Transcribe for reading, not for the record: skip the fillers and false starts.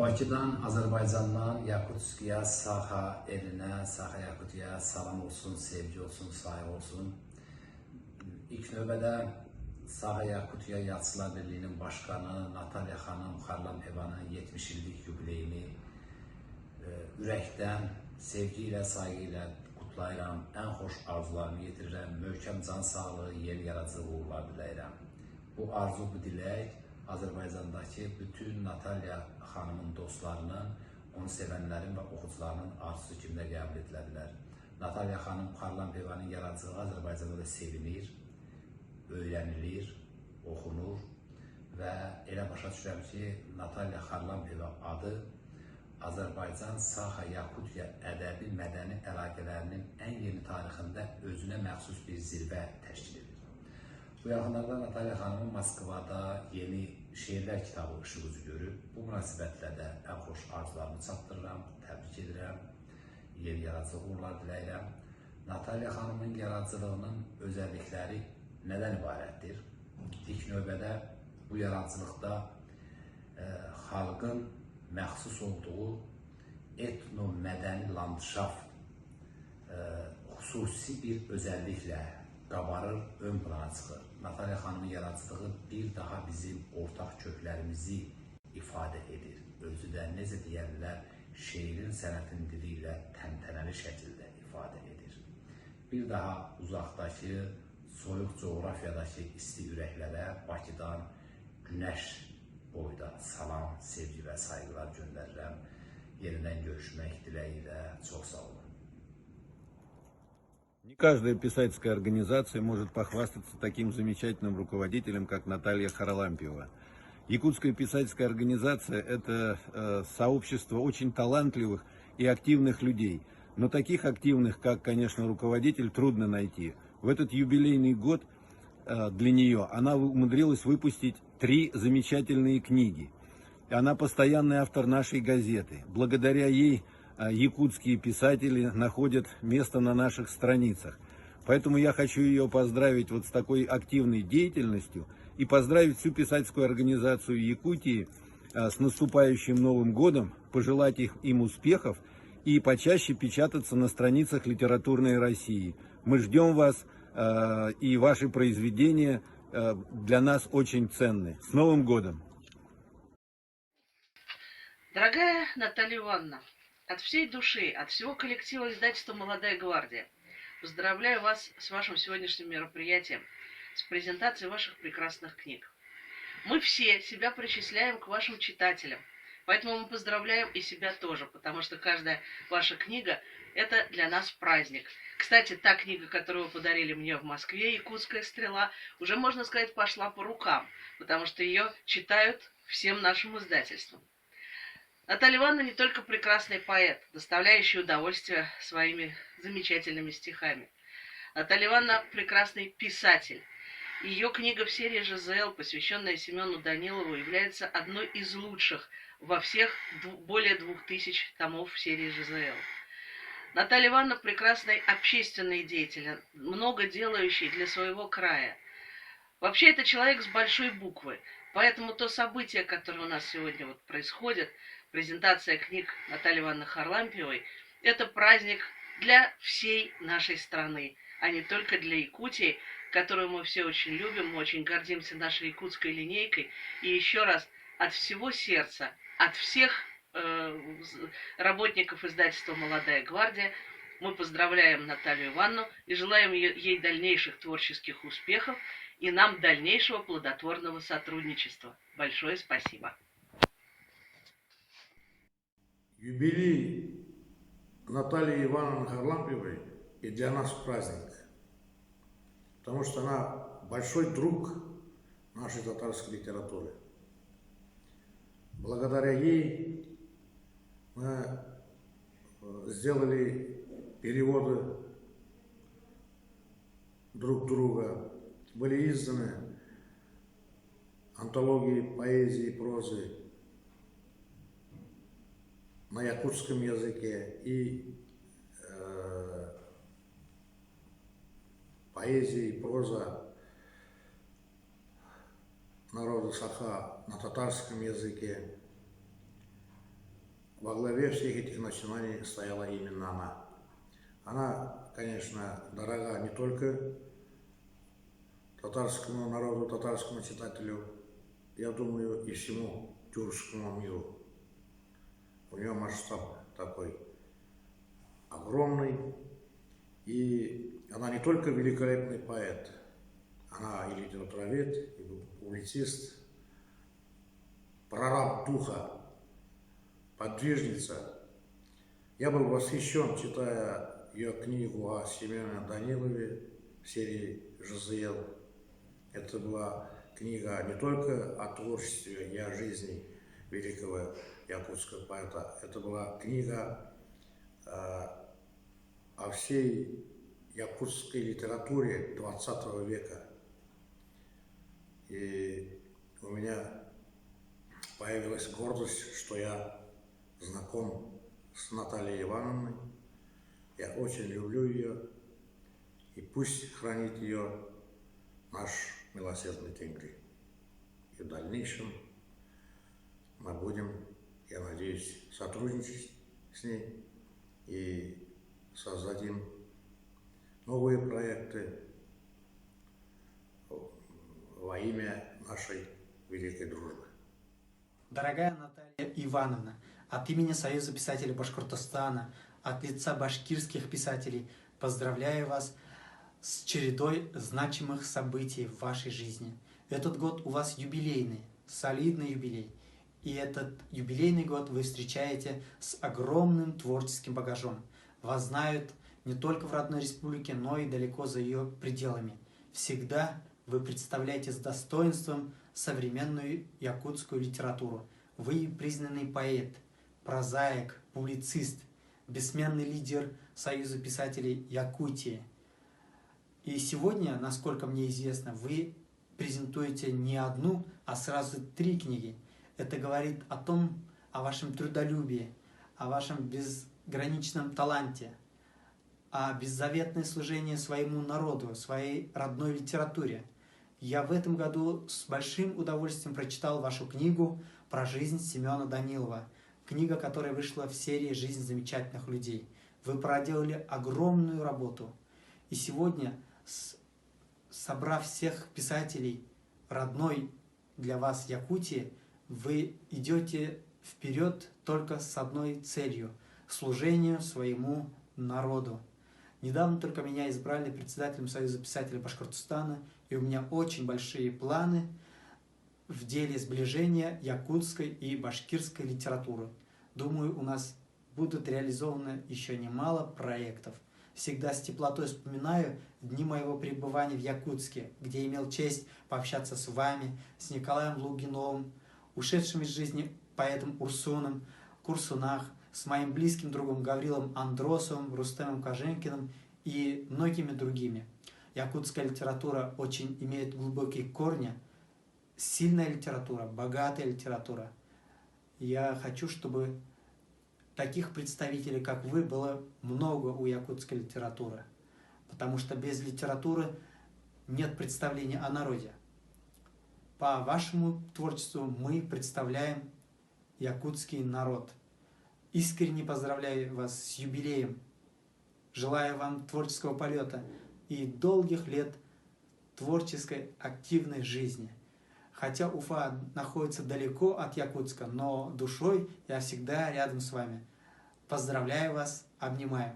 Bakıdan, Azərbaycandan Yakutskiya, Saxa elinə, Saxa Yakutiyaya salam olsun, sevgi olsun, sayıq olsun. İlk növbədə Saxa Yakutiya Yazıçılar Birliyinin başqanı Natalya xanım Xarlampevanın 70 illik yubileyini ürəkdən, sevgi ilə, sayğı ilə qutlayıram. Ən xoş arzularımı yetirirəm. Möhkəm can sağlığı, yeni yaradıcı uğurlar diləyirəm. Bu arzu, bu dilək Azərbaycandakı bütün Natalya xanımın dostlarının, onu sevənlərin və oxucularının arzusu kimi də qəbul edilə bilər. Natalya xanım Xarlampevanın yaradıcılığı Azərbaycanda da sevilir, öyrənilir, oxunur və elə başa düşürəm ki, Natalya Xarlampeva adı Azərbaycan Saxa Yakutiya ədəbi mədəni əlaqələrinin ən yeni tarixində özünə məxsus bir zirvə təşkil edir. Bu yaxınlarda Natalya xanımın Moskvada yeni şeirlər kitabı ışıq üzü görüb. Bu münasibətlə də ən xoş arzularımı çatdırıram, təbrik edirəm, yeni yaradıcı uğurlar diləyirəm. Natalya xanımın yaradıcılığının özəllikləri nədən ibarətdir? İlk növbədə bu yaradıcılıqda xalqın məxsus olduğu etno-mədəni landşaft xüsusi bir özəlliklə qabarır, ön plana çıxır. Natalya xanımın yaradıcılığı bir daha bizim ortaq köklərimizi ifadə edir. Özü də necə deyərlər, şeirin sənətin dili ilə təntənəli şəkildə ifadə edir. Bir daha uzaqdakı, soyuq coğrafiyadakı isti ürəklərə Bakıdan günəş boyda salam, sevgi və saygılar göndərirəm. Yenidən görüşmək diləyi ilə çox sağ olun. Не каждая писательская организация может похвастаться таким замечательным руководителем, как Наталья Харлампиева. Якутская писательская организация – это сообщество очень талантливых и активных людей. Но таких активных, как, конечно, руководитель, трудно найти. В этот юбилейный год для нее она умудрилась выпустить 3 замечательные книги. Она постоянный автор нашей газеты. Благодаря ей якутские писатели находят место на наших страницах. Поэтому я хочу ее поздравить вот с такой активной деятельностью и поздравить всю писательскую организацию Якутии с наступающим Новым годом, пожелать им успехов и почаще печататься на страницах литературной России. Мы ждем вас, и ваши произведения для нас очень ценны. С Новым годом! Дорогая Наталья Ивановна, от всей души, от всего коллектива издательства «Молодая гвардия» поздравляю вас с вашим сегодняшним мероприятием, с презентацией ваших прекрасных книг. Мы все себя причисляем к вашим читателям, поэтому мы поздравляем и себя тоже, потому что каждая ваша книга – это для нас праздник. Кстати, та книга, которую вы подарили мне в Москве, «Якутская стрела», уже, можно сказать, пошла по рукам, потому что ее читают всем нашим издательствам. Наталья Ивановна не только прекрасный поэт, доставляющий удовольствие своими замечательными стихами. Наталья Ивановна прекрасный писатель. Ее книга в серии ЖЗЛ, посвященная Семену Данилову, является одной из лучших во всех более 2000 томов в серии ЖЗЛ. Наталья Ивановна прекрасный общественный деятель, много делающий для своего края. Вообще это человек с большой буквы, поэтому то событие, которое у нас сегодня вот происходит, презентация книг Натальи Ивановны Харлампиевой, это праздник для всей нашей страны, а не только для Якутии, которую мы все очень любим, мы очень гордимся нашей якутской линейкой. И еще раз от всего сердца, от всех работников издательства «Молодая гвардия» мы поздравляем Наталью Ивановну и желаем ей дальнейших творческих успехов и нам дальнейшего плодотворного сотрудничества. Большое спасибо. Юбилей Натальи Ивановны Харлампиевой и для нас праздник, потому что она большой друг нашей татарской литературы. Благодаря ей мы сделали переводы друг друга, были изданы антологии поэзии и прозы на якутском языке и поэзия и проза народа Саха на татарском языке. во главе всех этих начинаний стояла именно она. Она, конечно, дорога не только татарскому народу, татарскому читателю, я думаю, и всему тюркскому миру. У нее масштаб такой огромный, и она не только великолепный поэт, она и литературовед, и публицист, прораб духа, подвижница. Я был восхищен, читая ее книгу о Семене Данилове в серии «Жизел». Это была книга не только о творчестве и о жизни великого якутского поэта, это была книга о всей якутской литературе 20 века. И у меня появилась гордость, что я знаком с Натальей Ивановной. Я очень люблю ее, и пусть хранит ее наш милосердный Тенгри. И в дальнейшем мы будем, я надеюсь, сотрудничать с ней и создадим новые проекты во имя нашей великой дружбы. Дорогая Наталья Ивановна, от имени Союза писателей Башкортостана, от лица башкирских писателей поздравляю вас с чередой значимых событий в вашей жизни. Этот год у вас юбилейный, солидный юбилей. И этот юбилейный год вы встречаете с огромным творческим багажом. Вас знают не только в родной республике, но и далеко за ее пределами. Всегда вы представляете с достоинством современную якутскую литературу. Вы признанный поэт, прозаик, публицист, бессменный лидер Союза писателей Якутии. И сегодня, насколько мне известно, вы презентуете не одну, а сразу 3 книги. Это говорит о вашем трудолюбии, о вашем безграничном таланте, о беззаветное служение своему народу, своей родной литературе. Я в этом году с большим удовольствием прочитал вашу книгу про жизнь Семена Данилова. Книга, которая вышла в серии «Жизнь замечательных людей». Вы проделали огромную работу. И сегодня, собрав всех писателей родной для вас Якутии, вы идете вперед только с одной целью – служению своему народу. Недавно только меня избрали председателем Союза писателей Башкортостана, и у меня очень большие планы в деле сближения якутской и башкирской литературы. Думаю, у нас будут реализованы еще немало проектов. Всегда с теплотой вспоминаю дни моего пребывания в Якутске, где имел честь пообщаться с вами, с Николаем Лугиновым, ушедшим из жизни поэтом Урсуном, Курсунах, с моим близким другом Гаврилом Андросовым, Рустемом Коженкиным и многими другими. Якутская литература очень имеет глубокие корни, сильная литература, богатая литература. Я хочу, чтобы таких представителей, как вы, было много у якутской литературы, потому что без литературы нет представления о народе. По вашему творчеству мы представляем якутский народ. Искренне поздравляю вас с юбилеем. Желаю вам творческого полета и долгих лет творческой активной жизни. Хотя Уфа находится далеко от Якутска, но душой я всегда рядом с вами. Поздравляю вас, обнимаю.